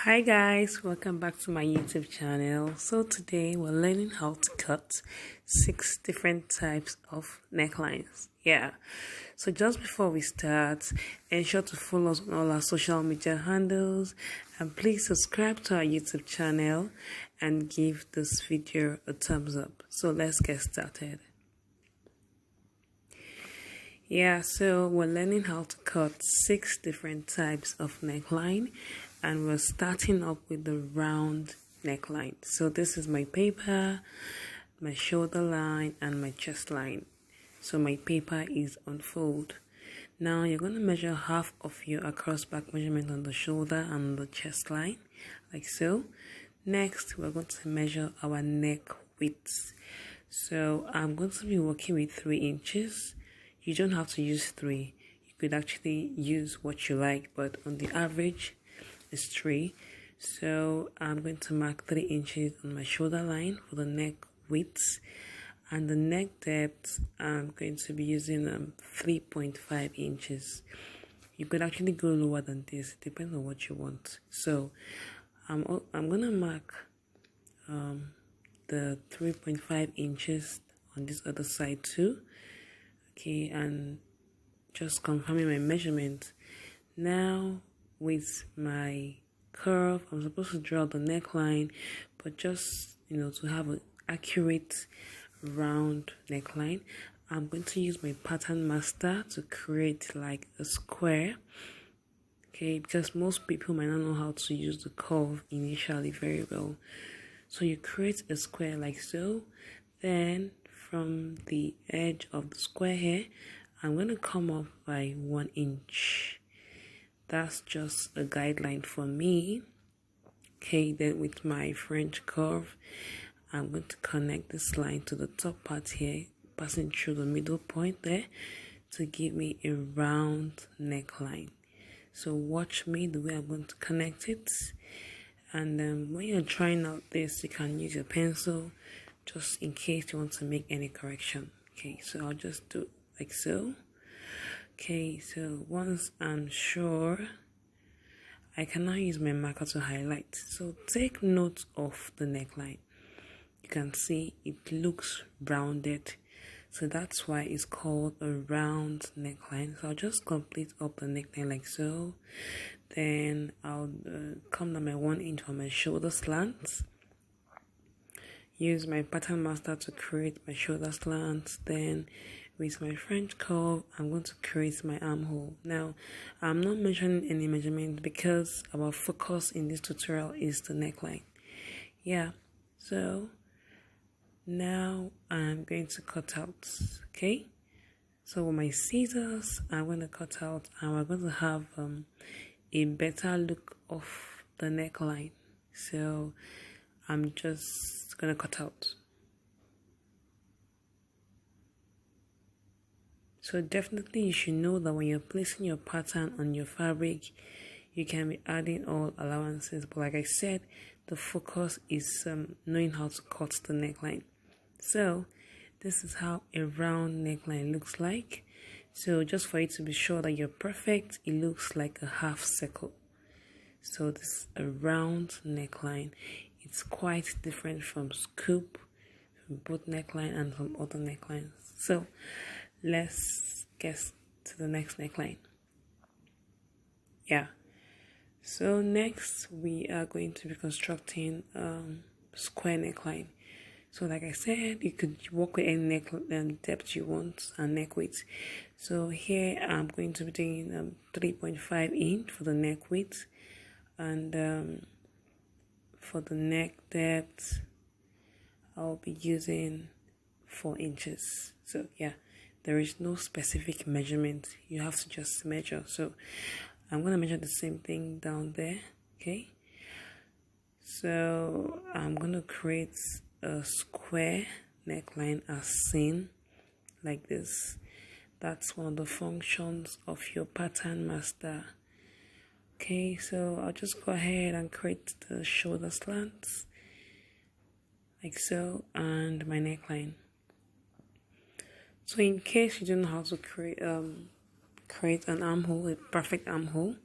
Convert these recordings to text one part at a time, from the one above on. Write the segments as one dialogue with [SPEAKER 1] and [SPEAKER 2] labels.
[SPEAKER 1] Hi guys, welcome back to my YouTube channel. So today we're learning how to cut 6 different types of necklines. So just before we start, ensure to follow us on all our social media handles and please subscribe to our YouTube channel and give this video a thumbs up. So let's get started. So we're learning how to cut 6 different types of neckline, and we're starting up with the round neckline. So this is my paper, my shoulder line, and my chest line. So my paper is on fold. Now you're going to measure half of your across back measurement on the shoulder and the chest line, like so. Next, we're going to measure our neck width. So I'm going to be working with 3 inches. You don't have to use 3. You could actually use what you like, but on the average, it's 3. So I'm going to mark 3 inches on my shoulder line for the neck width, and the neck depth I'm going to be using 3.5 inches. You could actually go lower than this. It depends on what you want. So I'm gonna mark the 3.5 inches on this other side too. Okay, and just confirming my measurement. Now with my curve, I'm supposed to draw the neckline, but just to have an accurate round neckline, I'm going to use my pattern master to create like a square. Okay, because most people might not know how to use the curve initially very well. So you create a square like so. Then from the edge of the square here, I'm going to come up by 1 inch. That's just a guideline for me. Okay, then with my French curve, I'm going to connect this line to the top part here, passing through the middle point there to give me a round neckline. So watch me the way I'm going to connect it. And when you're trying out this, you can use your pencil just in case you want to make any correction. Okay, so I'll just do like so. Okay, so once I'm sure, I can now use my marker to highlight. So take note of the neckline. You can see it looks rounded. So that's why it's called a round neckline. So I'll just complete up the neckline like so. Then I'll come down my 1 inch on my shoulder slants. Use my pattern master to create my shoulder slants. Then with my French curve, I'm going to create my armhole. Now, I'm not mentioning any measurement because our focus in this tutorial is the neckline. So now I'm going to cut out. Okay, so with my scissors, I'm going to cut out, and we're going to have a better look of the neckline. So I'm just going to cut out. So definitely you should know that when you're placing your pattern on your fabric, you can be adding all allowances. But like I said, the focus is knowing how to cut the neckline. So this is how a round neckline looks like. So just for you to be sure that you're perfect, it looks like a half circle. So this is a round neckline. It's quite different from scoop, from both neckline and from other necklines. So let's get to the next neckline. So next we are going to be constructing square neckline. So like I said, you could work with any neck depth you want and neck width. So here I'm going to be doing 3.5 inch for the neck width, and for the neck depth I'll be using 4 inches. So there is no specific measurement. You have to just measure. So I'm going to measure the same thing down there. Okay, so I'm going to create a square neckline as seen, like this. That's one of the functions of your pattern master. Okay, so I'll just go ahead and create the shoulder slants like so, and my neckline. So in case you don't know how to create an armhole, a perfect armhole,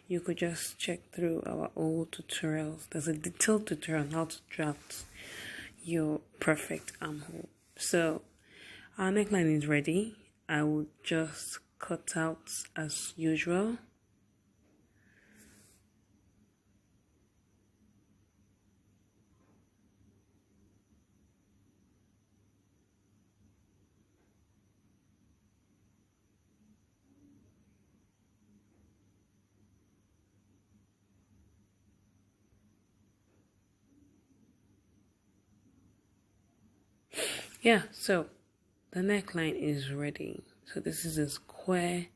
[SPEAKER 1] you could just check through our old tutorials. There's a detailed tutorial on how to draft your perfect armhole. So our neckline is ready. I will just cut out as usual. Yeah, so the neckline is ready. So this is a square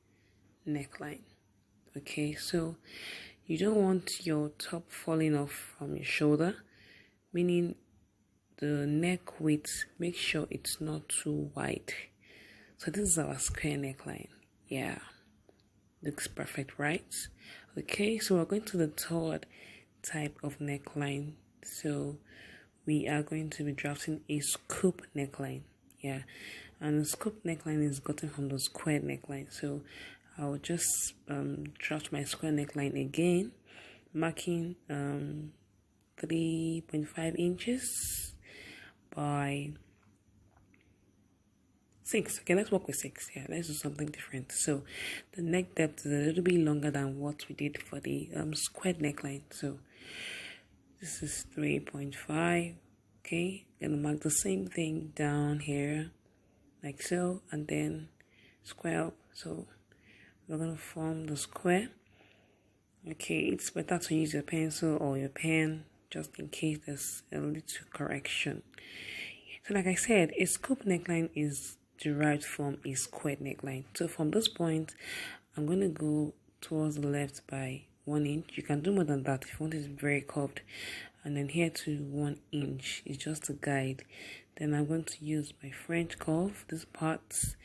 [SPEAKER 1] neckline. Okay, so you don't want your top falling off from your shoulder, meaning the neck width, make sure it's not too wide. So this is our square neckline. Yeah, looks perfect, right? Okay, so we're going to the third type of neckline. So we are going to be drafting a scoop neckline. Yeah, and the scoop neckline is gotten from the square neckline. So I'll just draft my square neckline again, marking 3.5 inches by 6. Okay, let's work with 6. Yeah, let's do something different. So the neck depth is a little bit longer than what we did for the squared neckline. So this is 3.5. Okay, gonna mark the same thing down here like so, and then square up. So we're gonna form the square. Okay, it's better to use your pencil or your pen just in case there's a little correction. So like I said, a scoop neckline is derived from a squared neckline. So from this point, I'm going to go towards the left by 1 inch. You can do more than that if you want it very curved. And then here to 1 inch is just a guide. Then I'm going to use my French curve, this part,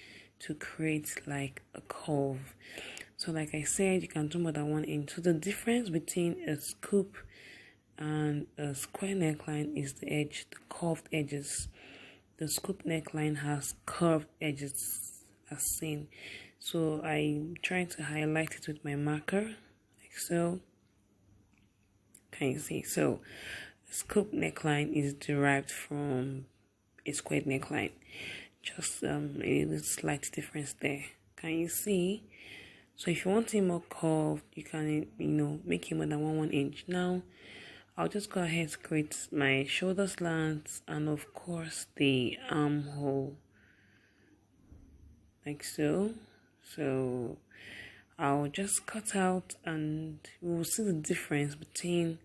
[SPEAKER 1] to create like a curve. So like I said, you can do more than 1 inch. So the difference between a scoop and a square neckline is the edge, the curved edges. The scoop neckline has curved edges as seen. So I'm trying to highlight it with my marker, like so. Can you see? So the scoop neckline is derived from a squared neckline. Just a little slight difference there. Can you see? So if you want it more curved, you can, make it more than 1 inch. Now, I'll just go ahead and create my shoulder slants and of course the armhole, like so. So I'll just cut out and we'll see the difference between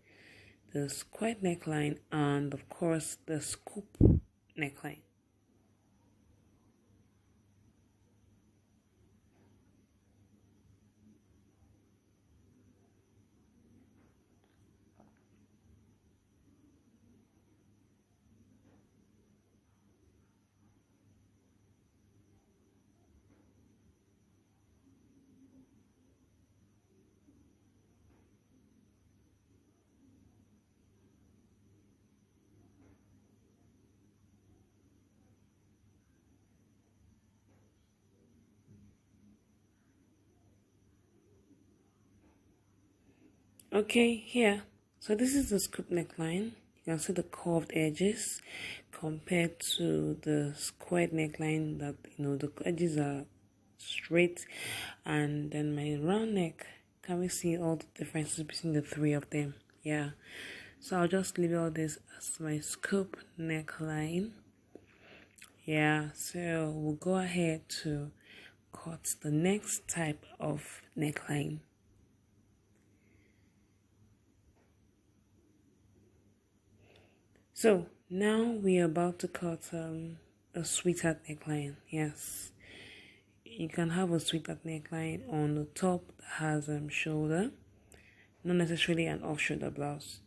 [SPEAKER 1] the square neckline and of course the scoop neckline. Okay, here. So this is the scoop neckline. You can see the curved edges compared to the squared neckline that, the edges are straight. And then my round neck, can we see all the differences between the three of them? Yeah. So I'll just leave all this as my scoop neckline. Yeah, so we'll go ahead to cut the next type of neckline. So now we are about to cut a sweetheart neckline. Yes, you can have a sweetheart neckline on the top that has shoulder, not necessarily an off shoulder blouse.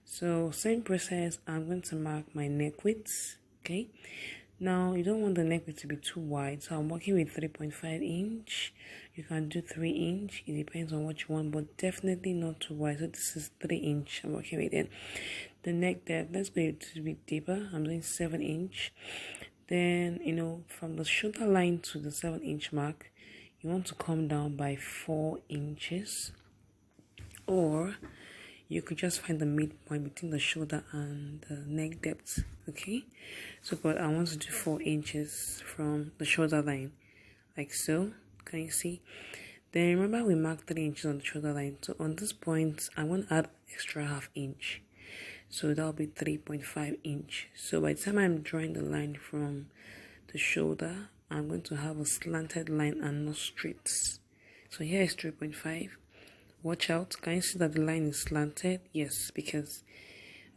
[SPEAKER 1] So same process, I'm going to mark my neck width. Okay, now you don't want the neck width to be too wide, so I'm working with 3.5 inch. You can do 3 inch, it depends on what you want, but definitely not too wide. So this is 3 inch I'm working with it. The neck depth, let's go a bit deeper. I'm doing 7 inch. Then, from the shoulder line to the 7 inch mark, you want to come down by 4 inches. or you could just find the midpoint between the shoulder and the neck depth. Okay, so but I want to do 4 inches from the shoulder line, like so. Can you see? Then remember we marked 3 inches on the shoulder line, so on this point I want to add extra ½ inch, so that'll be 3.5 inch. So by the time I'm drawing the line from the shoulder, I'm going to have a slanted line and not straight. So here is 3.5. Watch out, can you see that the line is slanted? Yes, because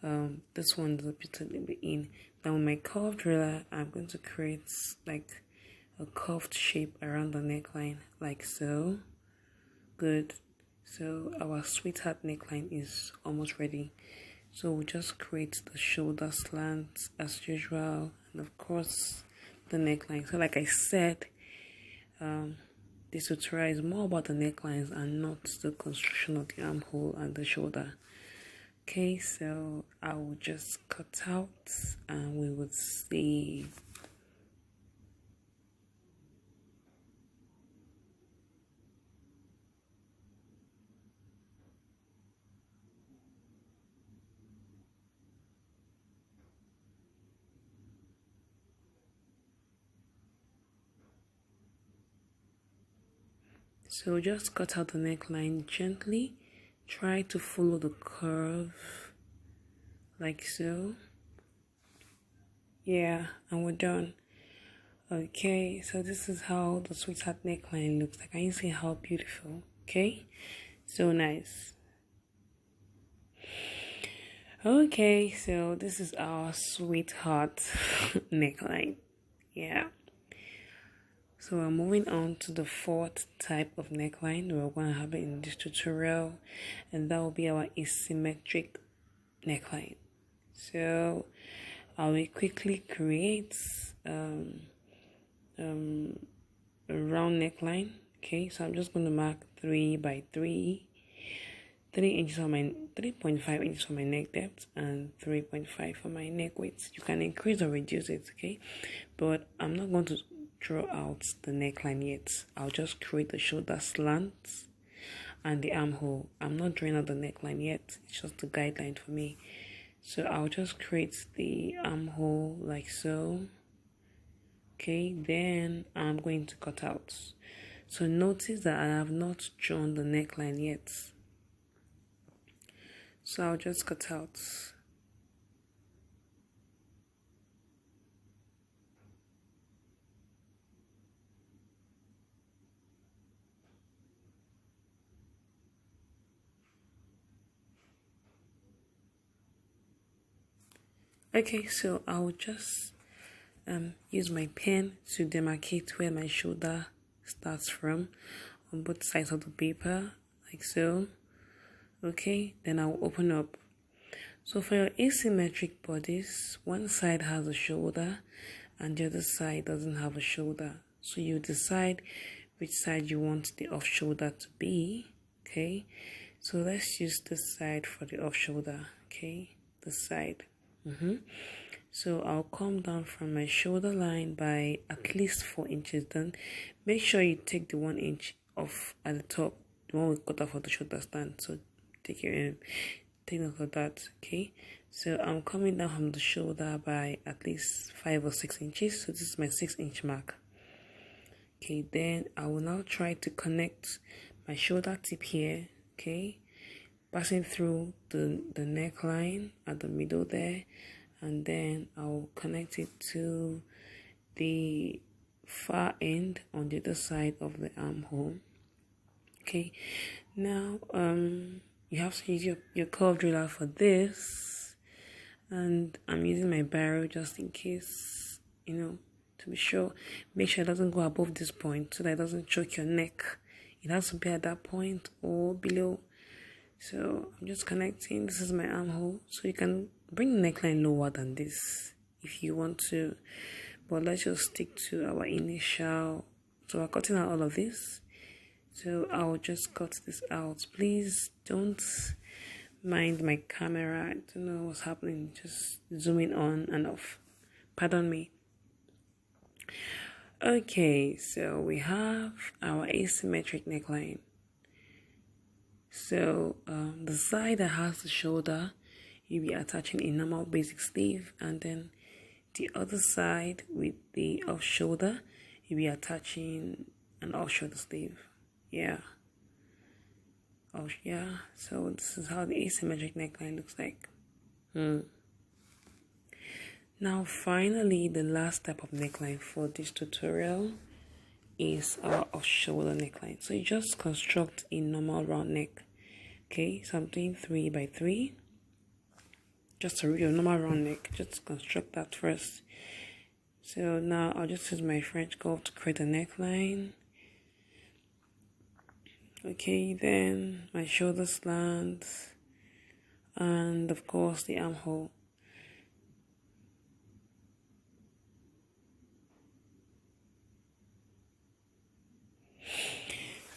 [SPEAKER 1] this one is repeatedly in. Now with my curved driller, I'm going to create like a curved shape around the neckline, like so. Good. So our sweetheart neckline is almost ready. So we'll just create the shoulder slant as usual, and of course the neckline. So like I said, this tutorial is more about the necklines and not the construction of the armhole and the shoulder. Okay, so I will just cut out and we will see. So just cut out the neckline gently. Try to follow the curve, like so. Yeah, and we're done. Okay, so this is how the sweetheart neckline looks like. Can you see how beautiful? Okay, so nice. Okay, so this is our sweetheart neckline. Yeah. So we're moving on to the 4th type of neckline we're going to have it in this tutorial, and that will be our asymmetric neckline. So I will quickly create a round neckline. Okay, so I'm just going to mark 3 by 3, 3 inches on my 3.5 inches for my neck depth and 3.5 for my neck width. You can increase or reduce it, okay, but I'm not going to draw out the neckline yet. I'll just create the shoulder slants and the armhole. I'm not drawing out the neckline yet, it's just a guideline for me. So I'll just create the armhole like so. Okay, then I'm going to cut out. So notice that I have not drawn the neckline yet, so I'll just cut out. Okay, so I'll just use my pen to demarcate where my shoulder starts from on both sides of the paper, like so. Okay, then I'll open up. So for your asymmetric bodies, one side has a shoulder and the other side doesn't have a shoulder. So you decide which side you want the off shoulder to be. Okay, so let's use this side for the off shoulder. Okay, this side. So I'll come down from my shoulder line by at least 4 inches. Then make sure you take the 1 inch off at the top, the one we cut off for the shoulder stand. So take note of that. Okay, so I'm coming down from the shoulder by at least 5 or 6 inches. So this is my 6-inch mark. Okay, then I will now try to connect my shoulder tip here. Okay, passing through the neckline at the middle there, and then I'll connect it to the far end on the other side of the armhole. Okay, now you have to use your curve driller for this, and I'm using my barrel just in case, to be sure. Make sure it doesn't go above this point so that it doesn't choke your neck. It has to be at that point or below. So I'm just connecting. This is my armhole, so you can bring the neckline lower than this if you want to, but let's just stick to our initial. So we're cutting out all of this, so I'll just cut this out. Please don't mind my camera, I don't know what's happening, just zooming on and off, pardon me. Okay, so we have our asymmetric neckline. So the side that has the shoulder, you'll be attaching a normal basic sleeve, and then the other side with the off shoulder, you'll be attaching an off shoulder sleeve. Yeah. Oh yeah. So this is how the asymmetric neckline looks like. Now finally, the last type of neckline for this tutorial is our off shoulder neckline. So you just construct a normal round neck. Okay, so I'm doing 3 by 3. Just a real normal round neck. Just construct that first. So now I'll just use my French curve to create a neckline. Okay, then my shoulder slants, and of course the armhole.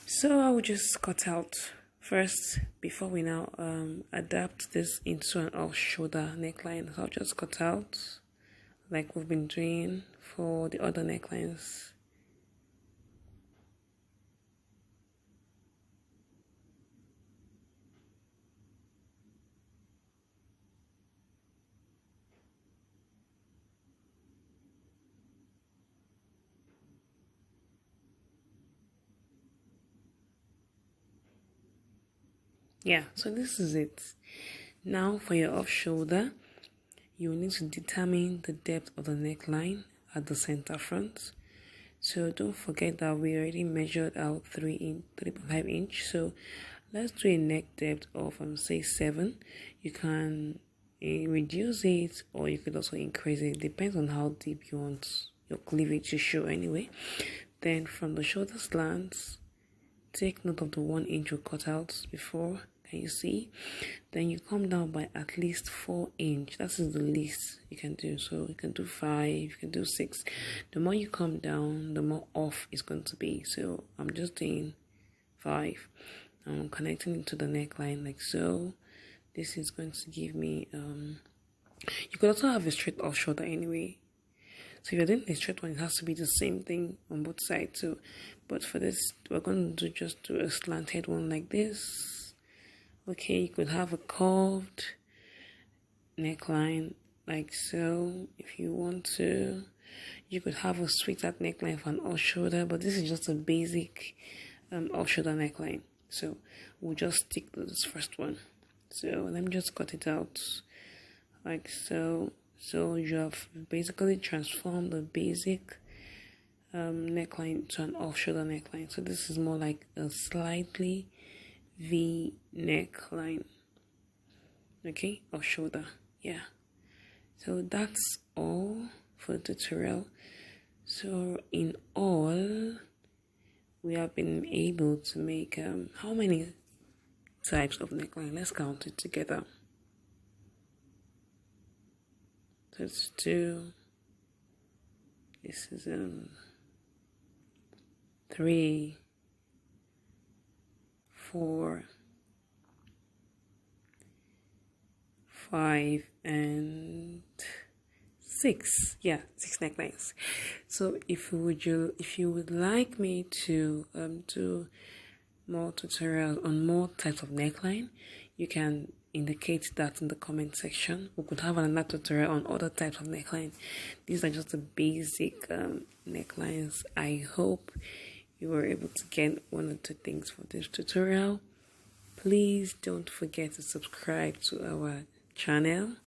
[SPEAKER 1] So I will just cut out first before we now adapt this into an off shoulder neckline. So I'll just cut out like we've been doing for the other necklines. Yeah, so this is it. Now for your off shoulder, you will need to determine the depth of the neckline at the center front. So don't forget that we already measured out 3.5 inch. So let's do a neck depth of say 7. You can reduce it, or you could also increase it. Depends on how deep you want your cleavage to show anyway. Then from the shoulder slants, take note of the 1 inch we cut out before. Can you see? Then you come down by at least 4 inch. That is the least you can do. So you can do 5, you can do 6. The more you come down, the more off it's going to be. So I'm just doing 5. I'm connecting it to the neckline like so. This is going to give me you could also have a straight off shoulder anyway. So if you're doing a straight one, it has to be the same thing on both sides too. But for this, we're going to just do a slanted one like this. Okay, you could have a curved neckline like so if you want to. You could have a sweetheart neckline for an off shoulder, but this is just a basic off shoulder neckline. So we'll just stick to this first one. So let me just cut it out like so. So you have basically transformed the basic neckline to an off shoulder neckline. So this is more like a slightly V neckline. Okay, off shoulder. Yeah. So that's all for the tutorial. So in all, we have been able to make how many types of neckline? Let's count it together. So it's 2. This is 3, 4, 5, and 6. Yeah, 6 necklines. So if you would like me to do more tutorials on more types of neckline, you can indicate that in the comment section. We could have another tutorial on other types of neckline. These are just the basic necklines. I hope you were able to get 1 or 2 things for this tutorial. Please don't forget to subscribe to our channel.